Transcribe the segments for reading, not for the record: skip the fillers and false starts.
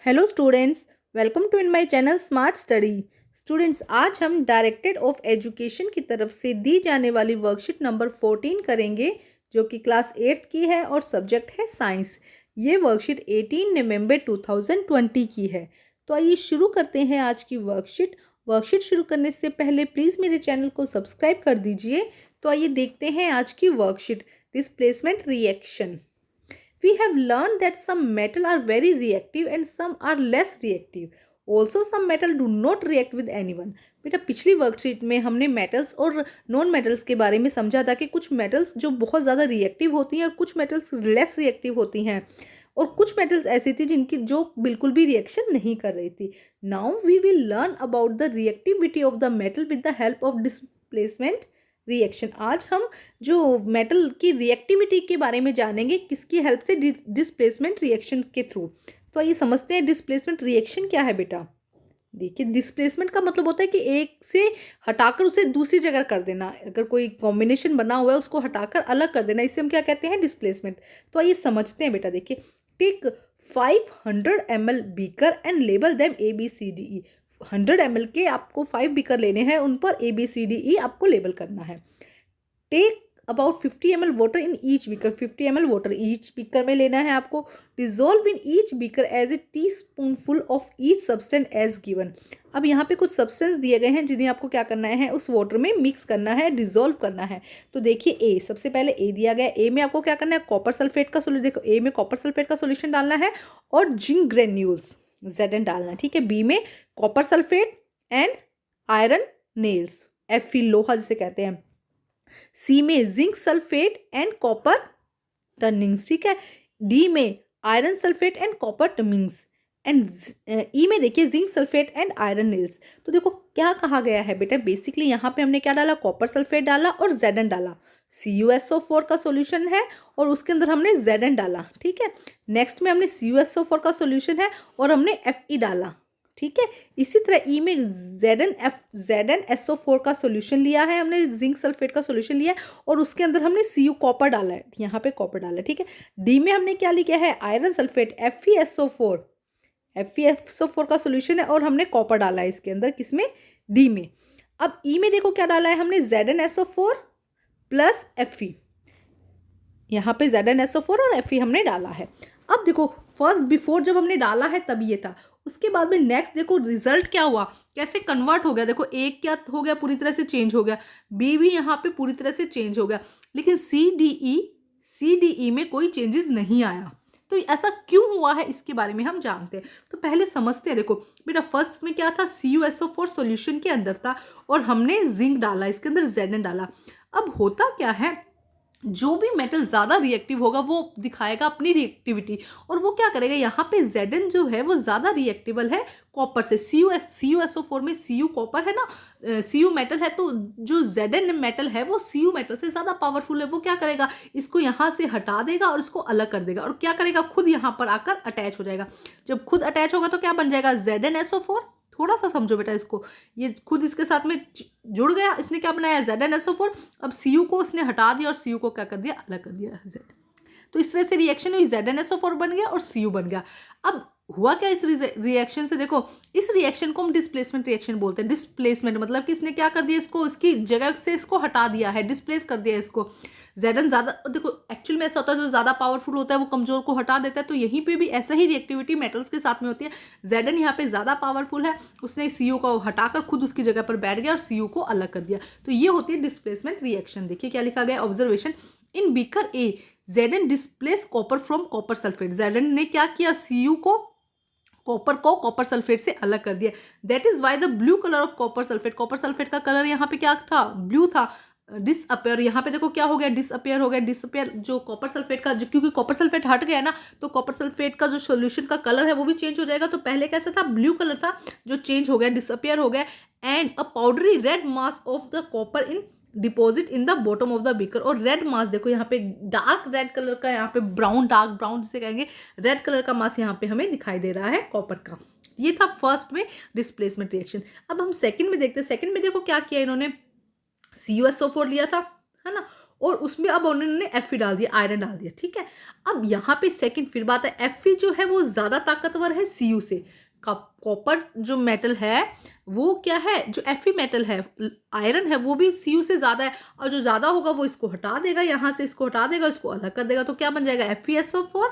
Hello students, welcome to in my channel smart study. Students, आज हम directorate of education की तरफ से दी जाने वाली वर्कशीट नंबर 14 करेंगे, जो कि क्लास 8th की है और सब्जेक्ट है साइंस। ये वर्कशीट 18 नवंबर 2020 की है। तो आइए शुरू करते हैं आज की वर्कशीट शुरू करने से पहले प्लीज़ मेरे चैनल को सब्सक्राइब कर दीजिए। तो आइए देखते हैं आज की worksheet, displacement reaction. We have learned that some metal are very reactive and some are less reactive. Also some metal do not react with anyone. बेटा, पिछली वर्कशीट में हमने मेटल्स और नॉन मेटल्स के बारे में समझा था कि कुछ मेटल्स जो बहुत ज़्यादा रिएक्टिव होती हैं और कुछ मेटल्स लेस रिएक्टिव होती हैं, और कुछ मेटल्स ऐसी थी जिनकी जो बिल्कुल भी रिएक्शन नहीं कर रही थी। Now we will learn about the reactivity of the metal with the help of displacement reaction. आज हम जो मेटल की रिएक्टिविटी के बारे में जानेंगे, किसकी हेल्प से? डिस्प्लेसमेंट रिएक्शन के थ्रू। तो आइए समझते हैं डिस्प्लेसमेंट रिएक्शन क्या है बेटा। देखिए, डिस्प्लेसमेंट का मतलब होता है कि एक से हटाकर उसे दूसरी जगह कर देना। अगर कोई कॉम्बिनेशन बना हुआ है उसको हटाकर अलग कर देना, इसे हम क्या कहते हैं? डिस्प्लेसमेंट। तो आइए समझते हैं बेटा। देखिए, take 500 ml beaker and label them ABCDE। 100 ml के आपको 5 बीकर लेने हैं, उन पर ABCDE आपको लेबल करना है। Take about 50 ml water in each beaker. 50 ml water each beaker में लेना है आपको। Dissolve in each beaker as a teaspoonful of each substance as given. अब यहाँ पे कुछ सब्सटेंस दिए गए हैं जिन्हें आपको क्या करना है? उस वाटर में मिक्स करना है, डिजोल्व करना है। तो देखिए, ए सबसे पहले ए दिया गया। ए में आपको क्या करना है? कॉपर सल्फेट का सोल्यूशन। देखो, ए में कॉपर सल्फेट का सोल्यूशन डालना है और जिंक ग्रेन्यूल्स Zn डालना है। ठीक है। बी में copper sulphate and iron nails, Fe लोहा जिसे कहते हैं। सी में zinc sulphate and copper turnings. ठीक है। डी में iron sulphate and copper turnings and E में देखिए zinc sulphate and iron nails. तो देखो क्या कहा गया है बेटा, बेसिकली यहाँ पे हमने क्या डाला? कॉपर सल्फेट डाला और Zn डाला। CuSO4 का सॉल्यूशन है और उसके अंदर हमने Zn डाला। ठीक है। नेक्स्ट में हमने CuSO4 का सॉल्यूशन है और हमने Fe डाला। ठीक है। इसी तरह ई में ZnSO4 का सॉल्यूशन लिया है हमने, जिंक सल्फेट का सॉल्यूशन लिया है और उसके अंदर हमने Cu कॉपर डाला है, यहाँ पे कॉपर डाला है। ठीक है। डी में हमने क्या लिया है? आयरन सल्फेट FeSO4 का सॉल्यूशन है और हमने कॉपर डाला है इसके अंदर, किसमें? डी में। अब ई में देखो क्या डाला है हमने? ZnSO4 plus Fe। यहाँ पे ZnSO4 और Fe हमने डाला है। अब देखो, फर्स्ट बिफोर जब हमने डाला है तब ये था, उसके बाद में नेक्स्ट देखो रिजल्ट क्या हुआ, कैसे कन्वर्ट हो गया। देखो, एक क्या हो गया? पूरी तरह से चेंज हो गया। बी भी यहाँ पे पूरी तरह से चेंज हो गया, लेकिन CDE में कोई चेंजेस नहीं आया। तो ऐसा क्यों हुआ है, इसके बारे में हम जानते हैं। तो पहले समझते हैं। देखो बेटा, फर्स्ट में क्या था? CuSO4 सॉल्यूशन के अंदर था और हमने जिंक डाला, इसके अंदर Zn डाला। अब होता क्या है, जो भी मेटल ज़्यादा रिएक्टिव होगा वो दिखाएगा अपनी रिएक्टिविटी, और वो क्या करेगा? यहाँ पे Zn जो है वो ज़्यादा रिएक्टिबल है कॉपर से। CuSO4 में Cu कॉपर है ना, Cu मेटल है, तो जो Zn मेटल है वो Cu मेटल से ज़्यादा पावरफुल है। वो क्या करेगा? इसको यहाँ से हटा देगा और इसको अलग कर देगा, और क्या करेगा? खुद यहाँ पर आकर अटैच हो जाएगा। जब खुद अटैच होगा तो क्या बन जाएगा? ZnSO4। थोड़ा सा समझो बेटा इसको, ये खुद इसके साथ में जुड़ गया, इसने क्या बनाया? ZnSO4। अब Cu को उसने हटा दिया और Cu को क्या कर दिया? अलग कर दिया Z। तो इस तरह से रिएक्शन हुई, ZnSO4 बन गया और Cu बन गया। अब हुआ क्या इस रिएक्शन से? देखो, इस रिएक्शन को हम डिस्प्लेसमेंट रिएक्शन बोलते हैं। डिस्प्लेसमेंट मतलब कि इसने क्या कर दिया? इसको इसकी जगह से इसको हटा दिया है, डिस्प्लेस कर दिया इसको। Zn ज़्यादा, देखो एक्चुअल में ऐसा होता है, जो ज़्यादा पावरफुल होता है वो कमज़ोर को हटा देता है। तो यहीं पे भी ऐसा ही रिएक्टिविटी मेटल्स के साथ में होती है। Zn यहाँ पे ज़्यादा पावरफुल है, उसने Cu को हटाकर खुद उसकी जगह पर बैठ गया और Cu को अलग कर दिया। तो ये होती है डिस्प्लेसमेंट रिएक्शन। देखिए क्या लिखा गया, observation in beaker A Zn displace copper from copper sulphate. Zn ने क्या किया? Cu को कॉपर सल्फेट से अलग कर दिया। That is why the blue colour of copper sulphate का कलर यहाँ पे क्या था? ब्लू था। डिसअपेयर, यहाँ पे देखो क्या हो गया? डिसअपेयर हो गया। डिसअपेयर जो कॉपर सल्फेट का, जो क्योंकि कॉपर सल्फेट हट गया ना, तो कॉपर सल्फेट का जो सोल्यूशन का कलर है वो भी चेंज हो जाएगा। तो पहले कैसा था? ब्लू कलर था, जो चेंज हो गया, डिसअपेयर हो गया। And a powdery red mass of the copper in deposit in the bottom of the beaker. और रेड मास देखो यहाँ पे डार्क रेड कलर का, यहाँ पे डार्क ब्राउन जिसे कहेंगे, रेड कलर का मास यहाँ पे हमें दिखाई दे रहा है कॉपर का। ये था फर्स्ट में डिस्प्लेसमेंट रिएक्शन। अब हम सेकंड में देखते हैं। सेकंड में देखो क्या किया इन्होंने? CuSO4 लिया था, है ना, और उसमें अब उन्होंने Fe डाल दिया, आयरन डाल दिया, ठीक है। अब यहाँ पे सेकंड फिर बात है, Fe जो है वो ज़्यादा ताकतवर है Cu से। कॉपर जो मेटल है वो क्या है, जो Fe मेटल है, आयरन है, वो भी Cu से ज़्यादा है, और जो ज़्यादा होगा वो इसको हटा देगा, यहाँ से इसको हटा देगा, इसको अलग कर देगा, तो क्या बन जाएगा FeSO4,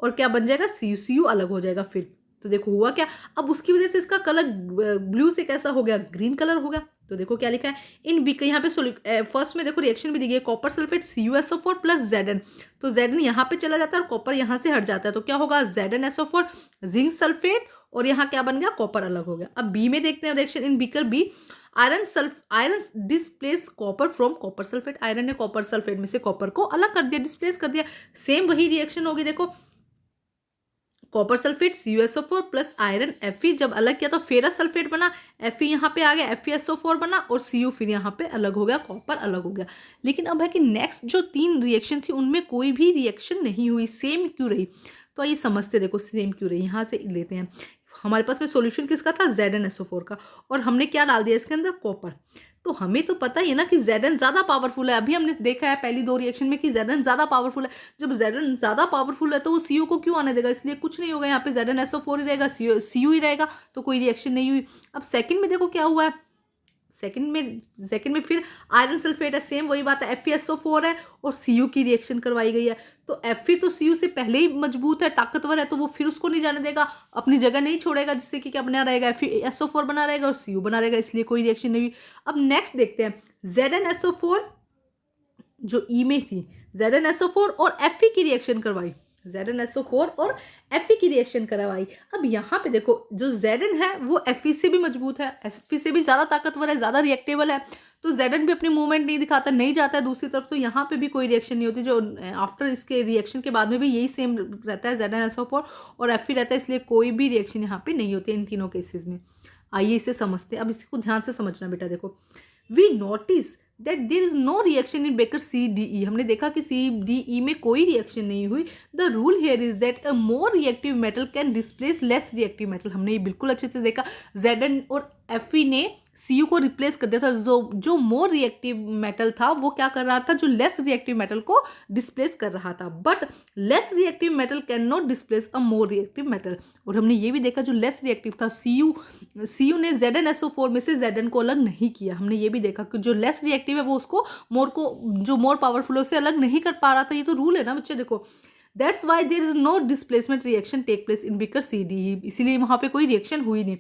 और क्या बन जाएगा Cu अलग हो जाएगा फिर। तो देखो हुआ क्या, अब उसकी वजह से इसका कलर ब्लू से कैसा हो गया, ग्रीन कलर हो गया। तो देखो क्या लिखा है इन बी, यहाँ पे फर्स्ट में देखो रिएक्शन भी दी गई है, copper sulphate CuSO4 plus Zn। तो Zn यहाँ पे चला जाता है और कॉपर यहाँ से हट जाता है, तो क्या होगा ZnSO4 जिंक सल्फेट, और यहाँ क्या बन गया, कॉपर अलग हो गया। अब बी में देखते हैं reaction in beaker b, iron displace copper from copper sulphate, iron ने कॉपर सल्फेट में से कॉपर को अलग कर दिया, डिस्प्लेस कर दिया। सेम वही रिएक्शन होगी, देखो copper sulphate CuSO4 plus iron Fe जब अलग किया तो फेरस सल्फेट बना, Fe यहाँ पे आ गया, FeSO4 बना, और Cu फिर यहाँ पे अलग हो गया, कॉपर अलग हो गया। लेकिन अब है कि नेक्स्ट जो 3 रिएक्शन थी उनमें कोई भी रिएक्शन नहीं हुई, सेम क्यों रही। तो आइए समझते, देखो सेम क्यों रही, यहाँ से लेते हैं। हमारे पास में सॉल्यूशन किसका था, ZnSO4 का, और हमने क्या डाल दिया इसके अंदर, कॉपर। तो हमें तो पता ही है ना कि Zn ज़्यादा पावरफुल है, अभी हमने देखा है पहली 2 रिएक्शन में कि Zn ज़्यादा पावरफुल है। जब Zn ज़्यादा पावरफुल है तो वो Cu को क्यों आने देगा, इसलिए कुछ नहीं होगा, यहाँ पे ZnSO4 ही रहेगा, Cu ही रहेगा, तो कोई रिएक्शन नहीं हुई। अब सेकंड में देखो क्या हुआ है, सेकंड में फिर आयरन सल्फेट है, सेम वही बात है, FeSO4 है और Cu की रिएक्शन करवाई गई है। तो Fe तो Cu से पहले ही मजबूत है, ताकतवर है, तो वो फिर उसको नहीं जाने देगा, अपनी जगह नहीं छोड़ेगा, जिससे कि क्या बना रहेगा, FeSO4 बना रहेगा और Cu बना रहेगा, इसलिए कोई रिएक्शन नहीं हुई। अब नेक्स्ट देखते हैं, ZnSO4 जो ई में थी, ZnSO4 और Fe की रिएक्शन करवाई, ZnSO4 और Fe की रिएक्शन करवाई। अब यहाँ पे देखो जो Zn है वो Fe से भी मजबूत है, Fe से भी ज़्यादा ताकतवर है, ज़्यादा रिएक्टेबल है, तो Zn भी अपनी मूवमेंट नहीं दिखाता, नहीं जाता है दूसरी तरफ, तो यहाँ पे भी कोई रिएक्शन नहीं होती। जो आफ्टर इसके रिएक्शन के बाद में भी यही सेम रहता है, ZnSO4 और Fe रहता है, इसलिए कोई भी रिएक्शन यहाँ पे नहीं होती इन तीनों केसेस में। आइए इसे समझते हैं, अब इसको ध्यान से समझना बेटा। देखो we notice that there is no reaction in beaker CDE, हमने देखा कि CDE में कोई रिएक्शन नहीं हुई। The rule here is that a more reactive metal can displace less reactive metal, हमने ये बिल्कुल अच्छे से देखा, Zn और Fe ने Cu को रिप्लेस कर दिया था, जो मोर रिएक्टिव मेटल था वो क्या कर रहा था, जो लेस रिएक्टिव मेटल को डिस्प्लेस कर रहा था। But less reactive metal can not displace a more reactive metal, और हमने ये भी देखा जो लेस रिएक्टिव था Cu ने ZnSO4 में से Zn को अलग नहीं किया, हमने ये भी देखा कि जो लेस रिएक्टिव है वो उसको जो मोर पावरफुल है उसे अलग नहीं कर पा रहा था। ये तो रूल है ना बच्चे, देखो that's why there is no displacement reaction take place in beaker CDE, इसीलिए वहाँ पे कोई रिएक्शन हुई नहीं।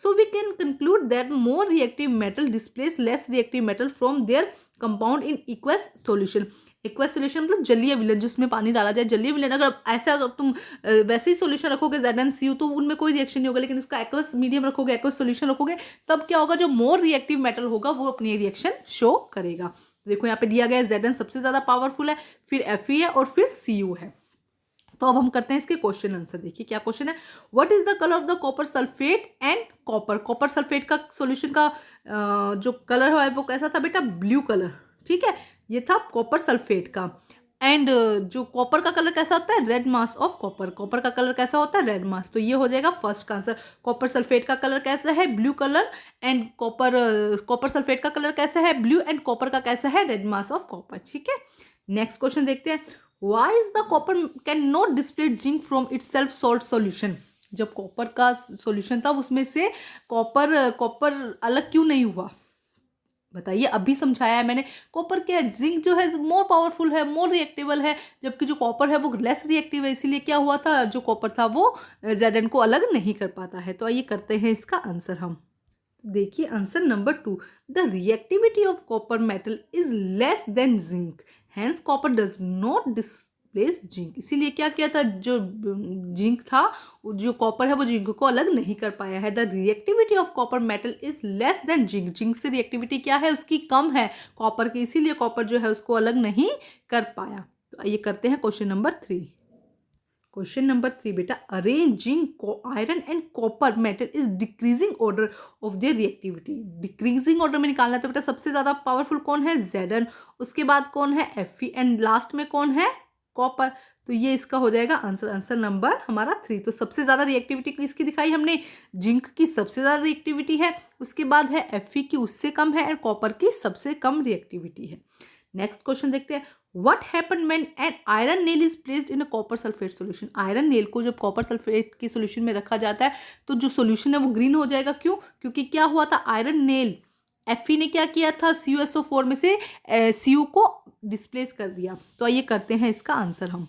So we can conclude that more reactive metal displace less reactive metal from their compound in aqueous solution. Aqueous solution मतलब जलीय विलयन, जिसमें पानी डाला जाए, जलीय विलयन। अगर तुम वैसे ही सोल्यूशन रखोगे ZnCu तो उनमें कोई रिएक्शन नहीं होगा, लेकिन उसका एक्वस मीडियम रखोगे, एक्वस सोल्यूशन रखोगे, तब क्या होगा, जो मोर रिएक्टिव मेटल होगा वो अपनी रिएक्शन शो करेगा। देखो यहाँ पे दिया गया है Zn सबसे ज्यादा पावरफुल है, फिर Fe है और फिर Cu है। तो अब हम करते हैं इसके क्वेश्चन आंसर। देखिए क्या क्वेश्चन है, what is the colour of the copper sulphate and copper sulphate का सॉल्यूशन का जो कलर है वो कैसा था बेटा, ब्लू कलर, ठीक है, ये था कॉपर सल्फेट का। एंड जो कॉपर का कलर कैसा होता है, रेड मास ऑफ कॉपर का कलर कैसा होता है, रेड मास। तो ये हो जाएगा फर्स्ट का आंसर। कॉपर सल्फेट का कलर कैसा है, blue colour, and copper sulphate का कलर कैसा है, ब्लू, एंड कॉपर का कैसा है, रेड मास ऑफ कॉपर, ठीक है। नेक्स्ट क्वेश्चन देखते हैं, Why is the copper cannot display zinc from itself salt solution? जब कॉपर का सॉल्यूशन था उसमें से कॉपर अलग क्यों नहीं हुआ, बताइए। अभी समझाया है मैंने, कॉपर क्या है, जिंक जो है मोर पावरफुल है, मोर रिएक्टेबल है, जबकि जो कॉपर है वो लेस रिएक्टिव है, इसीलिए क्या हुआ था, जो कॉपर था वो Zn को अलग नहीं कर पाता है। तो आइए करते हैं इसका आंसर हम। देखिए answer number 2, the reactivity of copper metal is less than zinc, hence copper does not displace zinc. इसीलिए क्या किया था, जो जिंक था, जो कॉपर है वो जिंक को अलग नहीं कर पाया है। The reactivity of copper metal is less than zinc, zinc से रिएक्टिविटी क्या है, उसकी कम है कॉपर की, इसीलिए कॉपर जो है उसको अलग नहीं कर पाया। तो आइए करते हैं क्वेश्चन नंबर 3। क्वेश्चन नंबर 3 बेटा, arrange zinc, iron and copper metal is decreasing order of their reactivity. Decreasing order में निकालना है तो बेटा सबसे ज्यादा पावरफुल कौन है, Zn, उसके बाद कौन है, Fe, एंड लास्ट में कौन है, कॉपर। तो ये इसका हो जाएगा आंसर नंबर हमारा 3। तो सबसे ज्यादा रिएक्टिविटी किसकी दिखाई हमने, जिंक की सबसे ज्यादा रिएक्टिविटी है, उसके बाद है Fe की उससे कम है, एंड कॉपर की सबसे कम रिएक्टिविटी है। नेक्स्ट क्वेश्चन देखते हैं, what happen when an iron nail is placed in a copper sulphate solution. Iron nail को जब कॉपर सल्फेट की सॉल्यूशन में रखा जाता है तो जो सॉल्यूशन है वो ग्रीन हो जाएगा। क्यों? क्योंकि क्या हुआ था, आयरन नेल Fe ने क्या किया था, CuSO4 में से Cu को डिस्प्लेस कर दिया। तो आइए करते हैं इसका आंसर हम।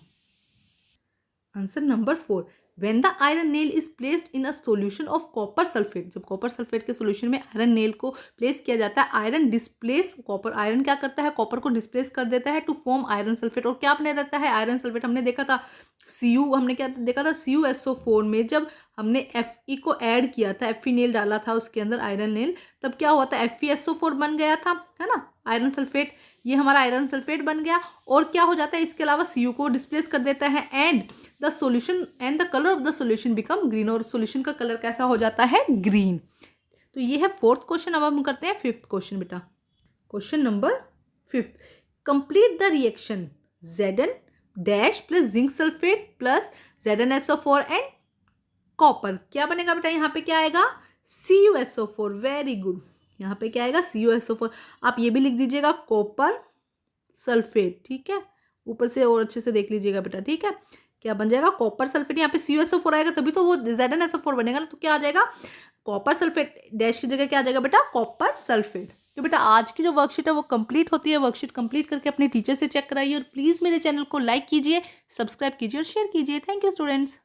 Answer number 4, when the iron nail is placed in a solution of copper sulfate, जब कॉपर सल्फेट के सॉल्यूशन में आयरन नेल को प्लेस किया जाता है, आयरन डिस्प्लेस कॉपर, आयरन क्या करता है, कॉपर को डिस्प्लेस कर देता है टू फॉर्म आयरन सल्फेट। और क्या बना देता है आयरन सल्फेट, हमने देखा था हमने क्या देखा था, CuSO4 में जब हमने Fe को ऐड किया था, Fe नेल डाला था उसके अंदर आयरन नेल, तब क्या हुआ था, FeSO4 बन गया था, है ना, आयरन सल्फेट। ये हमारा आयरन सल्फेट बन गया। और क्या हो जाता है, इसके अलावा Cu को डिस्प्लेस कर देता है and the solution and the colour of the solution become green, और सॉल्यूशन का कलर कैसा हो जाता है, ग्रीन। तो ये है फोर्थ क्वेश्चन। अब हम करते हैं फिफ्थ क्वेश्चन बेटा। Question number 5, complete the reaction Zn dash plus zinc sulphate plus ZnSO4 and copper. क्या बनेगा बेटा, यहाँ पे क्या आएगा, CuSO4। वेरी गुड, यहाँ पे क्या आएगा, CuSO4। आप ये भी लिख दीजिएगा कॉपर सल्फेट, ठीक है, ऊपर से और अच्छे से देख लीजिएगा बेटा, ठीक है। क्या बन जाएगा, कॉपर सल्फेट, यहाँ पे CuSO4 आएगा तभी तो वो ZnSO4 बनेगा ना। तो क्या आ जाएगा, कॉपर सल्फेट, डैश की जगह क्या आ जाएगा बेटा, कॉपर सल्फेट। तो बेटा आज की जो वर्कशीट है वो कंप्लीट होती है। वर्कशीट कंप्लीट करके अपने टीचर से चेक कराइए और प्लीज़ मेरे चैनल को लाइक कीजिए, सब्सक्राइब कीजिए और शेयर कीजिए। Thank you students.